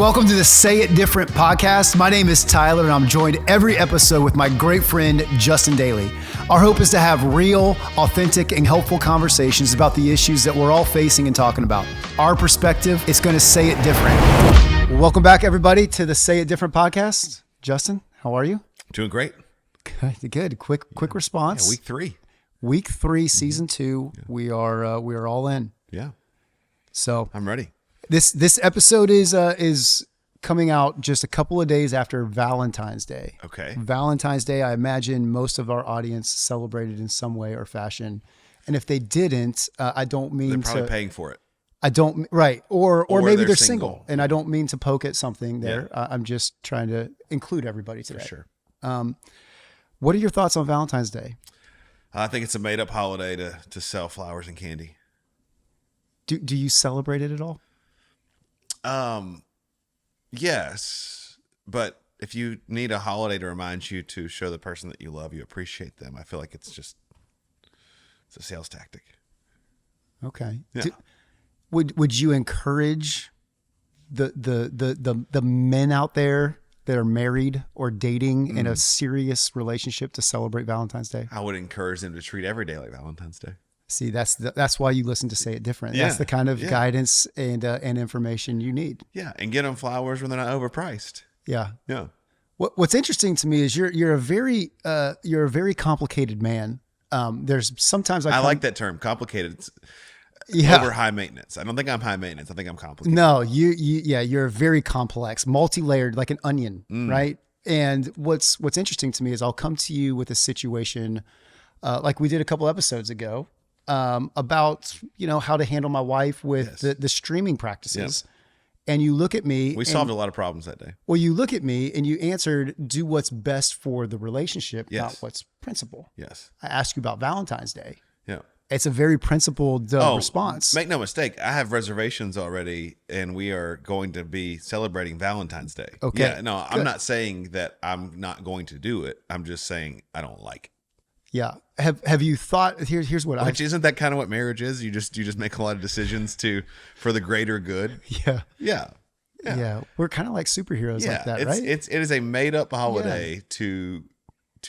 Welcome to the Say It Different podcast. My name is Tyler, and I'm joined every episode with my great friend, Justin Dailey. Our hope is to have real, authentic, and helpful conversations about the issues that we're all facing and talking about. Our perspective is going to say it different. Welcome back, everybody, to the Say It Different podcast. Justin, how are you? Doing great. Good. Quick response. Yeah, Week 3, season 2. Yeah. We are all in. Yeah. So I'm ready. This episode is coming out just a couple of days after Valentine's Day. Okay. Valentine's Day, I imagine most of our audience celebrated in some way or fashion. And if they didn't, I don't mean they're probably paying for it. I don't, right. Or maybe they're single. And I don't mean to poke at something there. Yeah. I'm just trying to include everybody today. For sure. What are your thoughts on Valentine's Day? I think it's a made up holiday to sell flowers and candy. Do you celebrate it at all? Yes, but if you need a holiday to remind you to show the person that you love, you appreciate them, I feel like it's a sales tactic. Okay. Yeah. Would you encourage the men out there that are married or dating in a serious relationship to celebrate Valentine's Day? I would encourage them to treat every day like Valentine's Day. See, that's why you listen to Say It Different. Yeah. That's the kind of guidance and information you need. Yeah, and get them flowers when they're not overpriced. Yeah. Yeah. What's interesting to me is you're a very complicated man. There's sometimes I like that term, complicated. It's over high maintenance. I don't think I'm high maintenance. I think I'm complicated. No, you're very complex, multi-layered, like an onion, right? And what's interesting to me is I'll come to you with a situation like we did a couple episodes ago. About, how to handle my wife with the streaming practices. Yep. And you look at me. We solved a lot of problems that day. Well, you look at me and you answered, do what's best for the relationship, not what's principle. Yes. I asked you about Valentine's Day. Yeah. It's a very principled response. Make no mistake. I have reservations already, and we are going to be celebrating Valentine's Day. Okay. Yeah, no, I'm not saying that I'm not going to do it. I'm just saying I don't like it. Yeah. Have you thought? Here's what Which isn't that kind of what marriage is? You just make a lot of decisions for the greater good. Yeah. Yeah. We're kind of like superheroes like that, right? It is a made up holiday to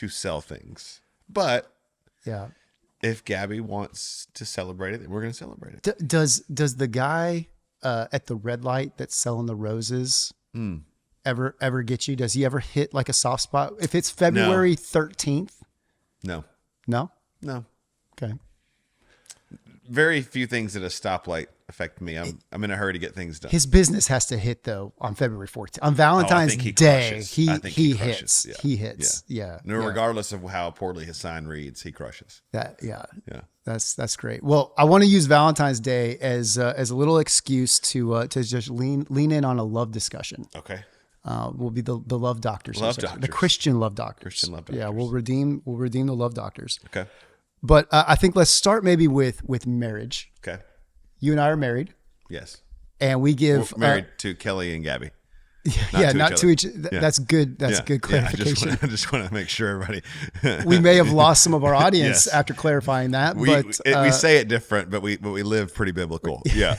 sell things. But if Gabby wants to celebrate it, then we're going to celebrate it. Does the guy at the red light that's selling the roses ever get you? Does he ever hit like a soft spot? If it's February 13th? No. No? Okay. Very few things at a stoplight affect me. I'm in a hurry to get things done. His business has to hit though on February 14th. On Valentine's Day, he hits. Yeah. He hits. Yeah. No, regardless of how poorly his sign reads, he crushes. That's great. Well, I want to use Valentine's Day as a little excuse to just lean in on a love discussion. Okay. Will be the love doctors. The Christian love doctors. Christian love doctors. Yeah, we'll redeem the love doctors. Okay. But I think let's start maybe with marriage. Okay. You and I are married. Yes. And we give we're married to Kelly and Gabby. Not to each. That's good. That's good clarification. I just want to make sure everybody. We may have lost some of our audience after clarifying that. We say it different, but we live pretty biblical. Yeah.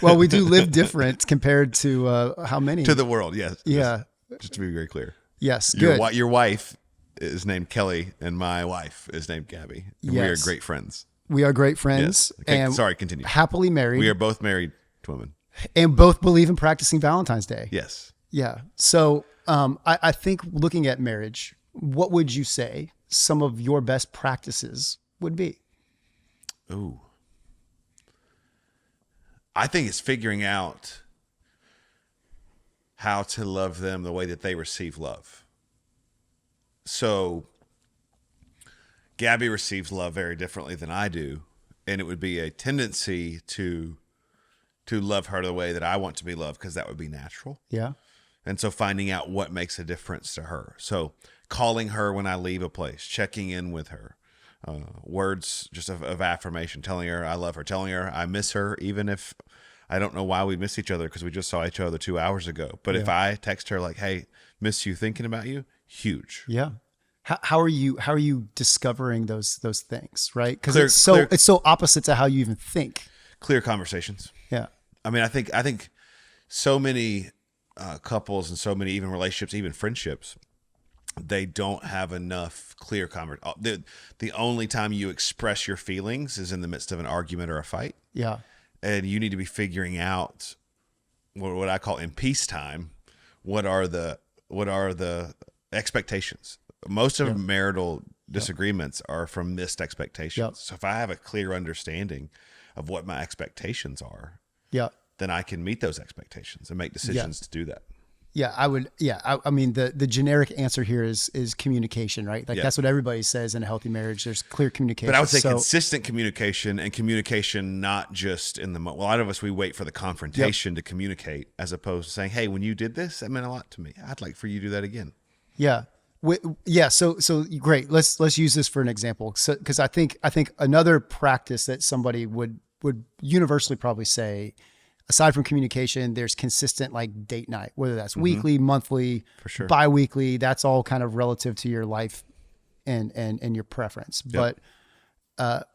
Well, we do live different compared to how many to the world. Yes. Yeah. Just to be very clear. Yes. Good. Your wife is named Kelly, and my wife is named Gabby. And we are great friends. We are great friends. Yes. Okay, and sorry, continue. Happily married. We are both married to women. And both believe in practicing Valentine's Day. Yes. Yeah. So I think looking at marriage, what would you say some of your best practices would be? Ooh. I think it's figuring out how to love them the way that they receive love. So Gabby receives love very differently than I do, and it would be a tendency to love her the way that I want to be loved, because that would be natural. Yeah. And so finding out what makes a difference to her. So calling her when I leave a place, checking in with her, words just of affirmation, telling her I love her, telling her I miss her, even if I don't know why we miss each other because we just saw each other 2 hours ago. But if I text her like, hey, miss you, thinking about you, huge. Yeah. How are you discovering those things, right? Because it's so opposite to how you even think. Clear conversations. Yeah. I mean, I think so many couples and so many even relationships, even friendships, they don't have enough clear conversation. The only time you express your feelings is in the midst of an argument or a fight. Yeah. And you need to be figuring out what I call in peacetime, what are the expectations. Most of marital disagreements are from missed expectations. Yep. So if I have a clear understanding of what my expectations are, then I can meet those expectations and make decisions to do that. Yeah, I would. Yeah, I mean, the generic answer here is communication, right? Like that's what everybody says in a healthy marriage. There's clear communication. But I would say consistent communication, and communication not just in the moment. Well, a lot of us, we wait for the confrontation to communicate, as opposed to saying, "Hey, when you did this, that meant a lot to me. I'd like for you to do that again." Yeah. So great. Let's use this for an example. So, because I think another practice that somebody would universally probably say, aside from communication, there's consistent like date night, whether that's weekly, monthly, for sure, bi-weekly. That's all kind of relative to your life and your preference. But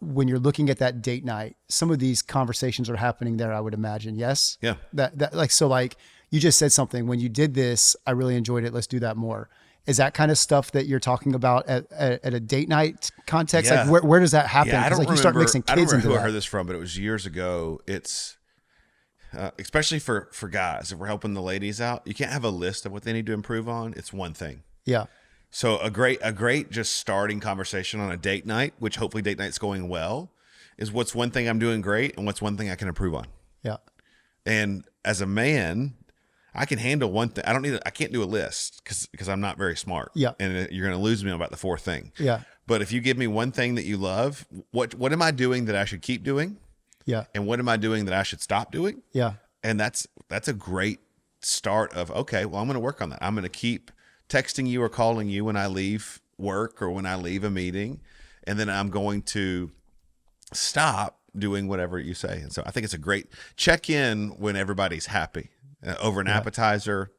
when you're looking at that date night, some of these conversations are happening there, I would imagine. Yes. Yeah. That like, so like you just said something, when you did this, I really enjoyed it. Let's do that more. Is that kind of stuff that you're talking about at a date night context? Yeah. Like where does that happen? Yeah, I don't like remember, you start mixing kids I don't remember into who that. I heard this from, but it was years ago. It's especially for guys, if we're helping the ladies out, you can't have a list of what they need to improve on. It's one thing. Yeah. So a great just starting conversation on a date night, which hopefully date night's going well, is what's one thing I'm doing great and what's one thing I can improve on. Yeah. And as a man, I can handle one thing. I can't do a list because I'm not very smart. Yeah. And you're going to lose me about the fourth thing. Yeah. But if you give me one thing that you love, what am I doing that I should keep doing? Yeah. And what am I doing that I should stop doing? Yeah. And that's a great start of, okay, well, I'm going to work on that. I'm going to keep texting you or calling you when I leave work or when I leave a meeting. And then I'm going to stop doing whatever you say. And so I think it's a great check in when everybody's happy over an appetizer,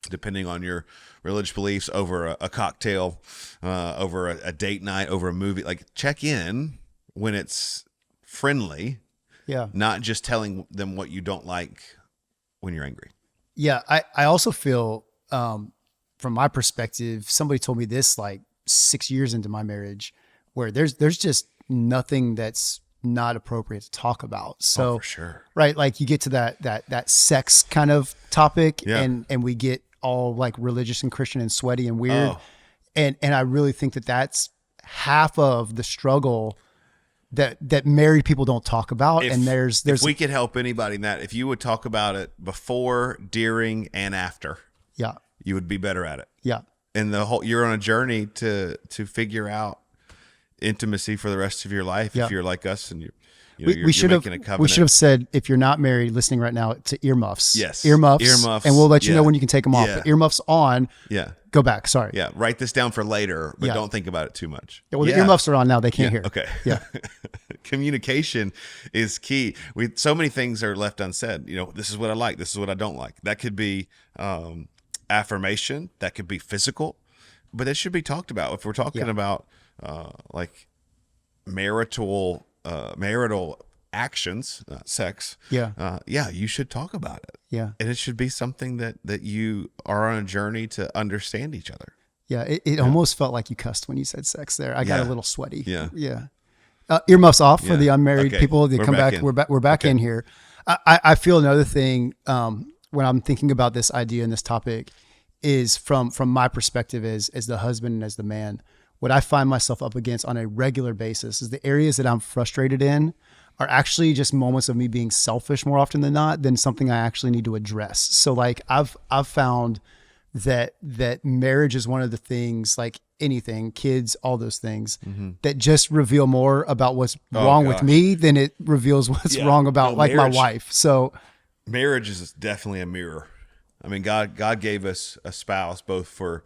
depending on your religious beliefs, over a cocktail, over a date night, over a movie. Like check in when it's friendly. Yeah. Not just telling them what you don't like when you're angry. Yeah. I also feel, from my perspective, somebody told me this like 6 years into my marriage, where there's just nothing that's not appropriate to talk about. So for sure. Right. Like you get to that sex kind of topic and we get all like religious and Christian and sweaty and weird. Oh. And I really think that that's half of the struggle that married people don't talk about. And there's if we could help anybody in that, if you would talk about it before, during, and after, you would be better at it. Yeah. And you're on a journey to figure out intimacy for the rest of your life. If you're like us and you're should have, making a covenant. we should have said, if you're not married listening right now, to earmuffs. Yes. Earmuffs. And we'll let you know when you can take them off. Yeah. But earmuffs on. Yeah. Go back. Sorry. Yeah. Write this down for later, but don't think about it too much. Well, the earmuffs are on now. They can't hear. Okay. Yeah. Communication is key. So many things are left unsaid. This is what I like. This is what I don't like. That could be affirmation. That could be physical, but it should be talked about. If we're talking about like marital actions, sex. You should talk about it. Yeah. And it should be something that you are on a journey to understand each other. Yeah. It almost felt like you cussed when you said sex there. I got a little sweaty. Yeah. Yeah. Earmuffs off for the unmarried people. They come back. We're back in here. I feel another thing, when I'm thinking about this idea and this topic is from my perspective as the husband and as the man, what I find myself up against on a regular basis is the areas that I'm frustrated in are actually just moments of me being selfish more often than not than something I actually need to address. So like I've found that marriage is one of the things, like anything, kids, all those things that just reveal more about what's wrong with me than it reveals what's wrong about my wife. So marriage is definitely a mirror. I mean, God gave us a spouse both for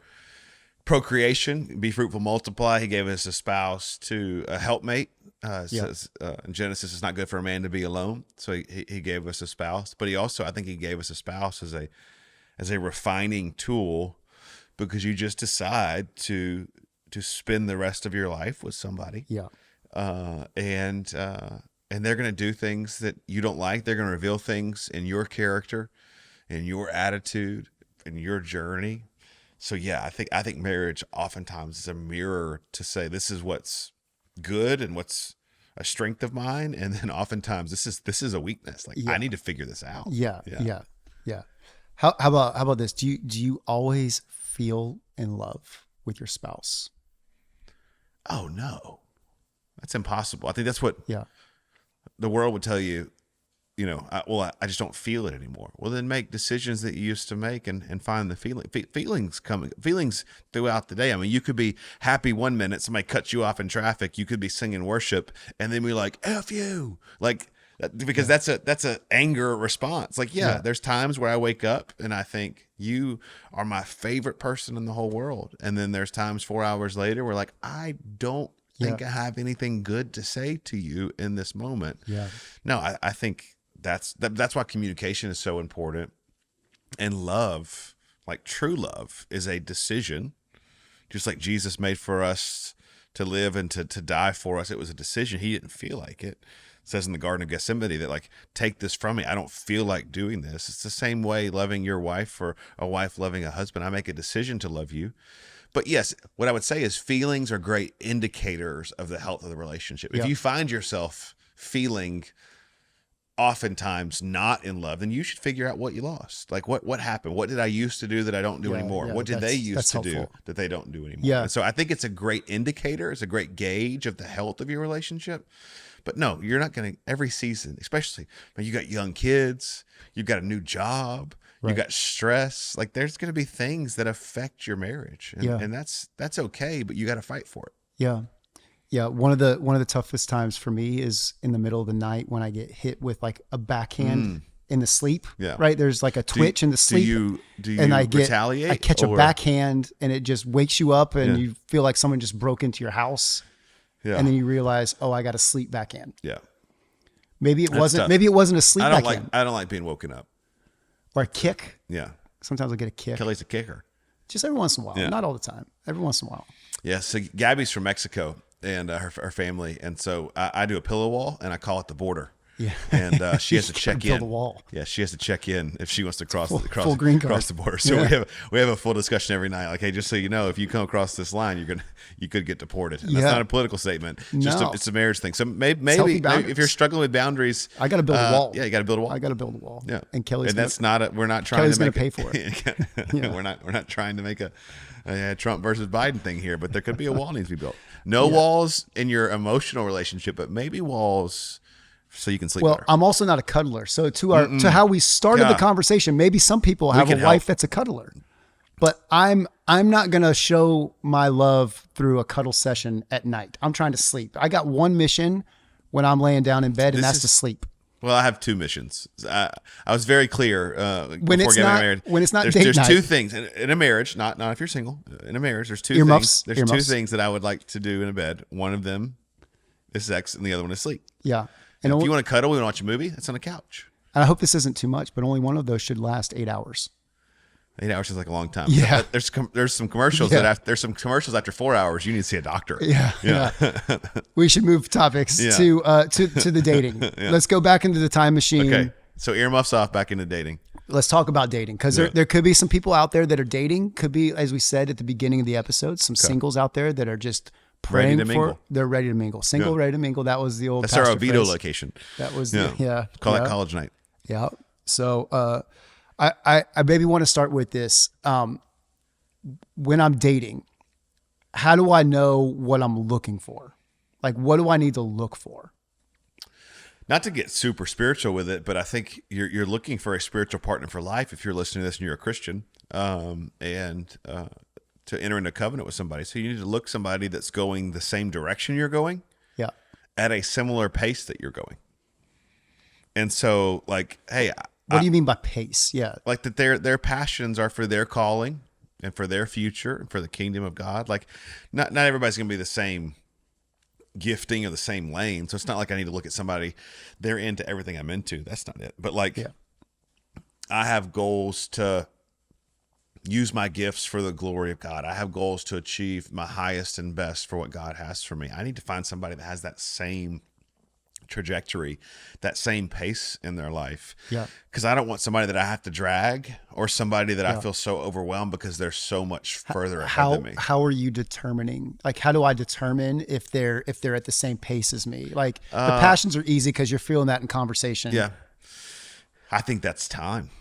procreation, be fruitful, multiply. He gave us a spouse to a helpmate. Says in Genesis, it's not good for a man to be alone. So he gave us a spouse, but I think he gave us a spouse as a refining tool, because you just decide to spend the rest of your life with somebody. Yeah. And they're going to do things that you don't like. They're going to reveal things in your character and your attitude and your journey. So yeah, I think marriage oftentimes is a mirror to say this is what's good and what's a strength of mine, and then oftentimes this is a weakness. Like I need to figure this out. Yeah. How about this? Do you always feel in love with your spouse? Oh no, that's impossible. I think that's what Yeah. the world would tell you. You know, I just don't feel it anymore. Well, then make decisions that you used to make and find the feelings throughout the day. I mean, you could be happy one minute, somebody cuts you off in traffic. You could be singing worship, and then we're like, F you. Like, because that's a anger response. Like, there's times where I wake up and I think you are my favorite person in the whole world. And then there's times 4 hours later where like, I don't think I have anything good to say to you in this moment. Yeah. No, I think that's why communication is so important. And love, like true love, is a decision. Just like Jesus made for us to live and to die for us, it was a decision. He didn't feel like it. It says in the Garden of Gethsemane that like, take this from me. I don't feel like doing this. It's the same way loving your wife or a wife loving a husband. I make a decision to love you. But yes, what I would say is feelings are great indicators of the health of the relationship. If you find yourself feeling oftentimes not in love, then you should figure out what you lost. Like what happened? What did I used to do that I don't do anymore? What did they used to do that they don't do anymore? Yeah. And so I think it's a great indicator. It's a great gauge of the health of your relationship. But no, you're not going to every season, especially when you got young kids, you've got a new job, you got stress. Like there's going to be things that affect your marriage, and that's okay. But you got to fight for it. Yeah. Yeah. One of the toughest times for me is in the middle of the night when I get hit with like a backhand in the sleep. Yeah. Right. There's like a twitch in the sleep. Do you retaliate? I catch a backhand and it just wakes you up and you feel like someone just broke into your house. Yeah. And then you realize, oh, I got a sleep backhand. Yeah. Maybe it wasn't a sleep backhand. I don't like being woken up. Or a kick. Yeah. Sometimes I'll get a kick. Kelly's a kicker. Just every once in a while. Yeah. Not all the time. Every once in a while. Yeah. So Gabby's from Mexico and her family. And so I do a pillow wall and I call it the border. Yeah. And she has to check in. The wall. Yeah, she has to check in if she wants to cross full green card. Cross the border. So we have a full discussion every night. Like, hey, just so you know, if you come across this line, you could get deported. And that's not a political statement. It's a marriage thing. So maybe if you're struggling with boundaries, I got to build a wall. Yeah, you got to build a wall. I got to build a wall. Yeah, and Kelly's. And that's not. We're not trying Kelly's to make. Kelly's going to pay for it. We're not trying to make a Trump versus Biden thing here, but there could be a wall needs to be built. No walls in your emotional relationship, but maybe walls so you can sleep better. I'm also not a cuddler. So to how we started the conversation, maybe some people have a wife that's a cuddler, but I'm not going to show my love through a cuddle session at night. I'm trying to sleep. I got one mission when I'm laying down in bed, and that's to sleep. Well, I have two missions. I was very clear when before getting married. When it's not there's, date there's night. two things in a marriage, not if you're single. In a marriage, there's two Earmuffs. things. There's two things that I would like to do in a bed. One of them is sex, and the other one is sleep. Yeah. And if you want to cuddle, we want to watch a movie. That's on the couch. And I hope this isn't too much, but only one of those should last 8 hours. 8 hours is like a long time. Yeah. There's some commercials there's some commercials after 4 hours. You need to see a doctor. Yeah. We should move topics to the dating. Let's go back into the time machine. Okay. So earmuffs off, back into dating. Let's talk about dating because there could be some people out there that are dating. Could be, as we said at the beginning of the episode, some singles out there that are just praying they're ready to mingle. Single, ready to mingle. That was the old. That's our Oviedo location. That was Call that college night. Yeah. So I maybe want to start with this. When I'm dating, how do I know what I'm looking for? Like, what do I need to look for? Not to get super spiritual with it, but I think you're looking for a spiritual partner for life if you're listening to this and you're a Christian, and to enter into covenant with somebody. So you need to look somebody that's going the same direction you're going, at a similar pace that you're going. And so, like, hey, what do you mean by pace? Yeah, like that their passions are for their calling and for their future and for the kingdom of God. Like, not everybody's going to be the same gifting or the same lane. So it's not like I need to look at somebody, they're into everything I'm into. That's not it. But like, I have goals to use my gifts for the glory of God. I have goals to achieve my highest and best for what God has for me. I need to find somebody that has that same trajectory, that same pace in their life. Yeah. Because I don't want somebody that I have to drag or somebody that I feel so overwhelmed because they're so much further ahead than me. How are you determining? Like, how do I determine if they're at the same pace as me? Like, the passions are easy because you're feeling that in conversation. Yeah. I think that's time.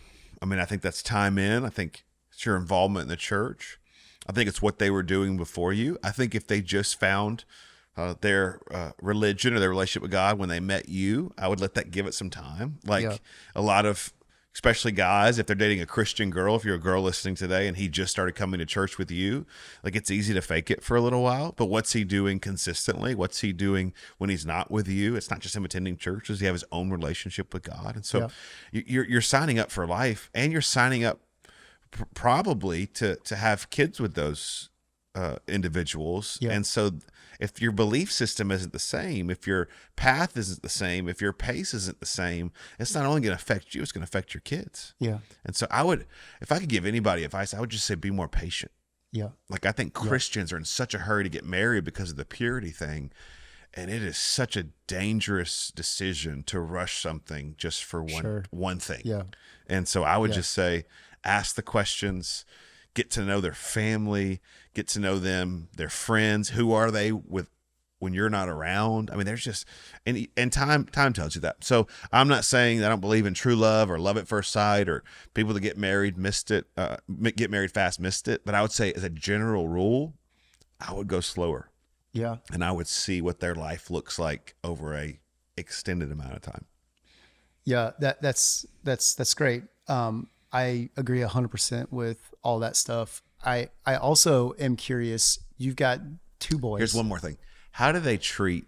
I mean, I think that's time in. I think it's your involvement in the church. I think it's what they were doing before you. I think if they just found their religion or their relationship with God when they met you, I would let that give it some time. Like a lot of, especially guys, if they're dating a Christian girl, if you're a girl listening today and he just started coming to church with you, like it's easy to fake it for a little while. But what's he doing consistently? What's he doing when he's not with you? It's not just him attending church. Does he have his own relationship with God? And so you're signing up for life, and you're signing up probably to have kids with those individuals. And so if your belief system isn't the same, if your path isn't the same, if your pace isn't the same, it's not only going to affect you, it's going to affect your kids. And so if I could give anybody advice, I would just say be more patient. Like, I think Christians are in such a hurry to get married because of the purity thing. And it is such a dangerous decision to rush something just for one thing. And so I would just say, ask the questions, get to know their family, get to know them, their friends. Who are they with when you're not around? I mean, there's just, and time tells you that. So I'm not saying that I don't believe in true love or love at first sight or people that get married get married fast missed it. But I would say, as a general rule, I would go slower. And I would see what their life looks like over a extended amount of time. That's great. I agree 100% with all that stuff. I also am curious. You've got 2 boys. Here's one more thing. How do they treat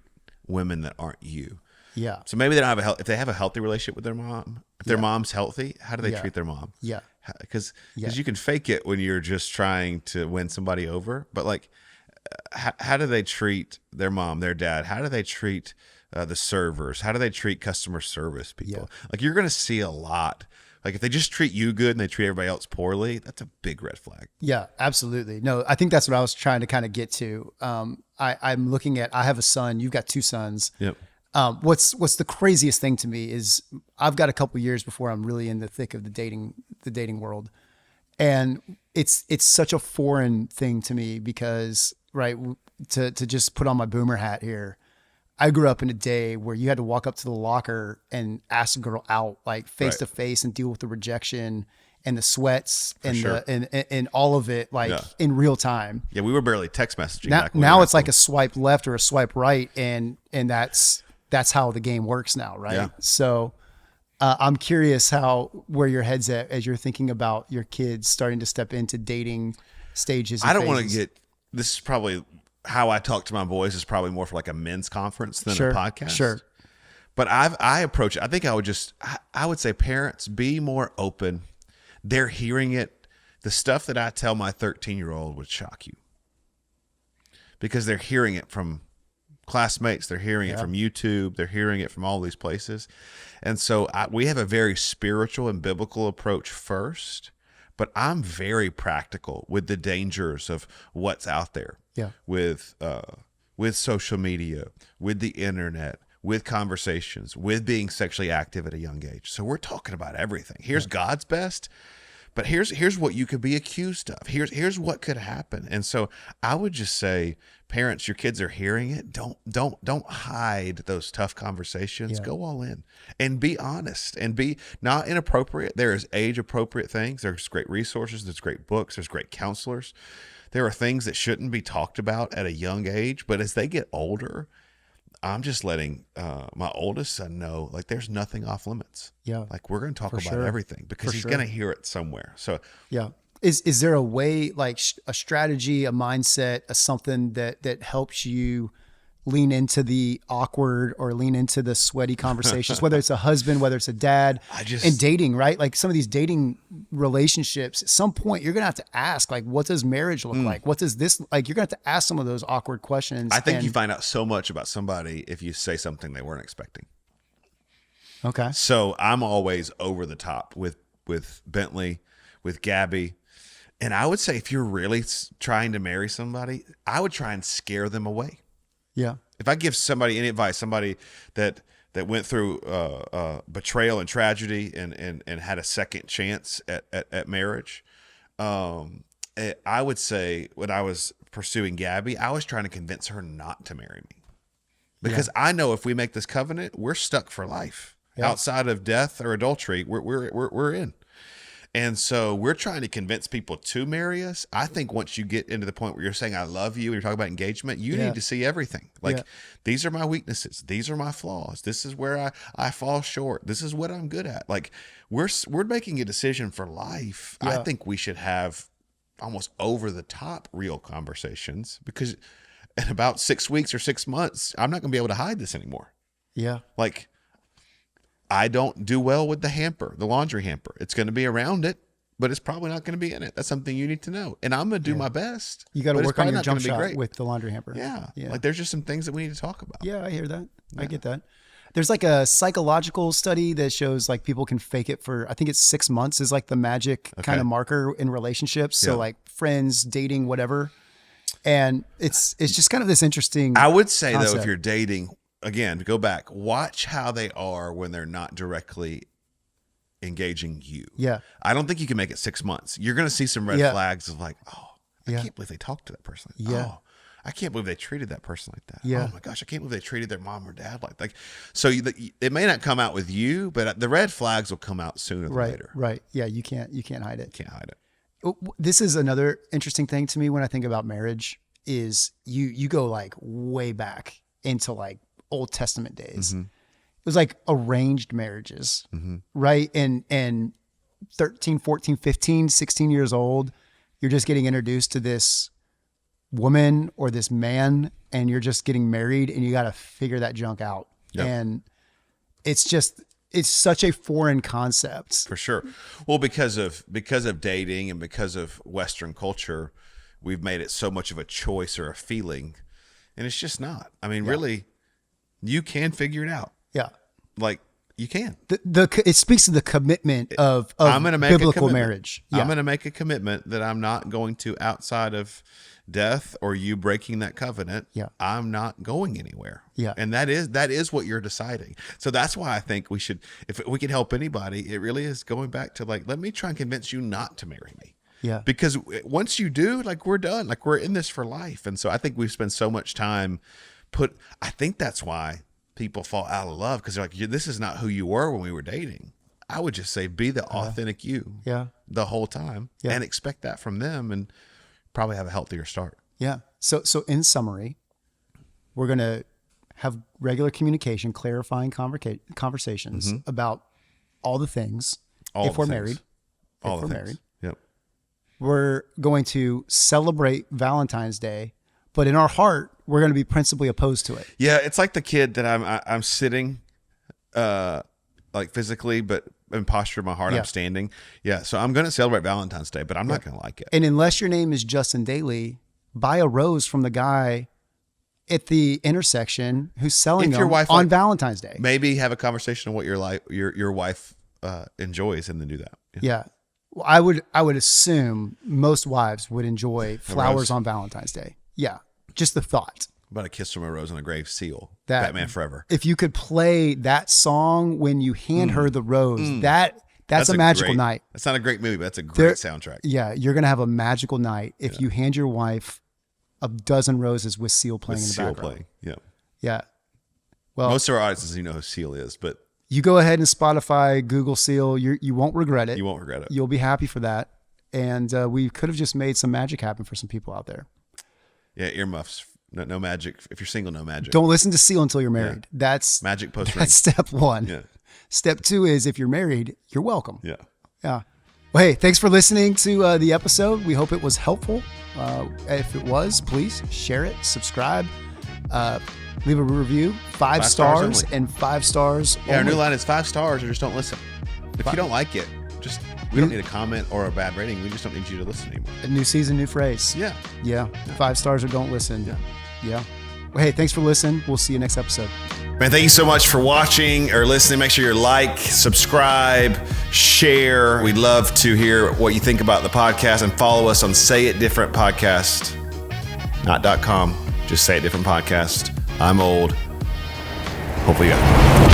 women that aren't you? So maybe they don't have if they have a healthy relationship with their mom, if their mom's healthy, how do they treat their mom? Because you can fake it when you're just trying to win somebody over, but like, how do they treat their mom, their dad? How do they treat the servers? How do they treat customer service people? Like, you're going to see a lot. Like, if they just treat you good and they treat everybody else poorly, that's a big red flag. Yeah, absolutely. No, I think that's what I was trying to kind of get to. I'm looking at, I have a son, you've got 2 sons. What's the craziest thing to me is I've got a couple years before I'm really in the thick of the dating world. And it's such a foreign thing to me because, right, to just put on my boomer hat here, I grew up in a day where you had to walk up to the locker and ask a girl out, like face to face, and deal with the rejection and the sweats and all of it, like in real time. Yeah, we were barely text messaging. Now it's like a swipe left or a swipe right, and that's how the game works now, right? So I'm curious where your head's at as you're thinking about your kids starting to step into dating stages. I don't want to get. This is probably how I talk to my boys. Is probably more for like a men's conference than a podcast. But I approach it. I think I would say, parents, be more open. They're hearing it. The stuff that I tell my 13-year-old would shock you because they're hearing it from classmates. They're hearing it from YouTube. They're hearing it from all these places. And so we have a very spiritual and biblical approach first, but I'm very practical with the dangers of what's out there with social media, with the internet, with conversations, with being sexually active at a young age. So we're talking about everything. Here's God's best, but here's what you could be accused of. Here's what could happen. And so I would just say, parents, your kids are hearing it. Don't hide those tough conversations. Go all in and be honest and be not inappropriate. There is age appropriate things. There's great resources. There's great books. There's great counselors. There are things that shouldn't be talked about at a young age, but as they get older, I'm just letting my oldest son know, like, there's nothing off limits. Like, we're going to talk about everything because he's going to hear it somewhere. So is there a way, like a strategy, a mindset, something that helps you lean into the awkward or lean into the sweaty conversations, whether it's a husband, whether it's a dad, and dating, right? Like, some of these dating relationships, at some point you're going to have to ask, like, what does marriage look like? What does this, like, you're going to have to ask some of those awkward questions. I think you find out so much about somebody if you say something they weren't expecting. Okay. So I'm always over the top with Bentley, with Gabby. And I would say, if you're really trying to marry somebody, I would try and scare them away. If I give somebody any advice, somebody that that went through betrayal and tragedy and had a second chance at marriage. I would say when I was pursuing Gabby, I was trying to convince her not to marry me because I know if we make this covenant, we're stuck for life. Outside of death or adultery, we're in. And so we're trying to convince people to marry us. I think once you get into the point where you're saying, I love you, and you're talking about engagement, you need to see everything. Like, these are my weaknesses. These are my flaws. This is where I fall short. This is what I'm good at. Like, we're making a decision for life. I think we should have almost over the top real conversations, because in about 6 weeks or 6 months, I'm not going to be able to hide this anymore. Yeah. Like, I don't do well with the hamper, the laundry hamper. It's going to be around it, but it's probably not going to be in it. That's something you need to know. And I'm going to do my best. You got to work on your jump shot with the laundry hamper. Yeah. Like, there's just some things that we need to talk about. Yeah, I hear that. I get that. There's like a psychological study that shows like people can fake it for, I think it's 6 months is like the magic kind of marker in relationships. So like friends, dating, whatever. And it's just kind of this interesting I would say concept. though, if you're dating, again, to go back, watch how they are when they're not directly engaging you. Yeah. I don't think you can make it 6 months. You're going to see some red flags of like, oh, I can't believe they talked to that person. Oh, I can't believe they treated that person like that. Yeah. Oh my gosh, I can't believe they treated their mom or dad like that. So it may not come out with you, but the red flags will come out sooner than later. Right. Yeah. You can't hide it. You can't hide it. This is another interesting thing to me when I think about marriage is you go like way back into like Old Testament days. It was like arranged marriages, right? And 13, 14, 15, 16 years old, you're just getting introduced to this woman or this man, and you're just getting married, and you got to figure that junk out. Yep. And it's such a foreign concept. For sure. Well, because of dating and because of Western culture, we've made it so much of a choice or a feeling, and it's just not. I mean, really, you can figure it out. Yeah. Like, you can. It speaks to the commitment of I'm gonna make biblical marriage. I'm going to make a commitment that I'm not going to, outside of death or you breaking that covenant, I'm not going anywhere. Yeah. And that is what you're deciding. So that's why I think we should, if we can help anybody, it really is going back to like, let me try and convince you not to marry me. Yeah. Because once you do, like, we're done. Like, we're in this for life. And so I think we've spent so much time I think that's why people fall out of love, because they're like, this is not who you were when we were dating. I would just say, be the authentic you the whole time and expect that from them, and probably have a healthier start. Yeah. So in summary, we're going to have regular communication, clarifying conversations about all the things. If we're married. Yep. We're going to celebrate Valentine's Day, but in our heart, we're going to be principally opposed to it. Yeah, it's like the kid that I'm sitting, like physically, but in posture of my heart, I'm standing. Yeah, so I'm going to celebrate Valentine's Day, but I'm not going to like it. And unless your name is Justin Dailey, buy a rose from the guy at the intersection who's selling them on Valentine's Day. Maybe have a conversation on what your wife enjoys, and then do that. Yeah. Well, I would assume most wives would enjoy flowers on Valentine's Day. Yeah. Just the thought. About a kiss from a rose on a grave seal. Batman Forever. If you could play that song when you hand her the rose, that's a magical night. That's not a great movie, but that's a great soundtrack. Yeah, you're going to have a magical night if you hand your wife a dozen roses with Seal playing in the background. Yeah. Well, most of our audiences, you know who Seal is, but you go ahead and Spotify, Google Seal. You won't regret it. You won't regret it. You'll be happy for that. And we could have just made some magic happen for some people out there. Yeah, earmuffs. No magic. If you're single, no magic. Don't listen to Seal until you're married. Yeah. That's magic post. That's step one. Yeah. Step two is, if you're married, you're welcome. Yeah. Yeah. Well, hey, thanks for listening to the episode. We hope it was helpful. If it was, please share it, subscribe, leave a review, 5 stars and 5 stars. Yeah, our new line is 5 stars or just don't listen. If you don't like it, we don't need a comment or a bad rating. We just don't need you to listen anymore. A new season, new phrase. Yeah. 5 stars or don't listen. Yeah. Well, hey, thanks for listening. We'll see you next episode. Man, thank you so much for watching or listening. Make sure you like, subscribe, share. We'd love to hear what you think about the podcast, and follow us on Say It Different Podcast. Not .com, just Say It Different Podcast. I'm old. Hopefully you got it.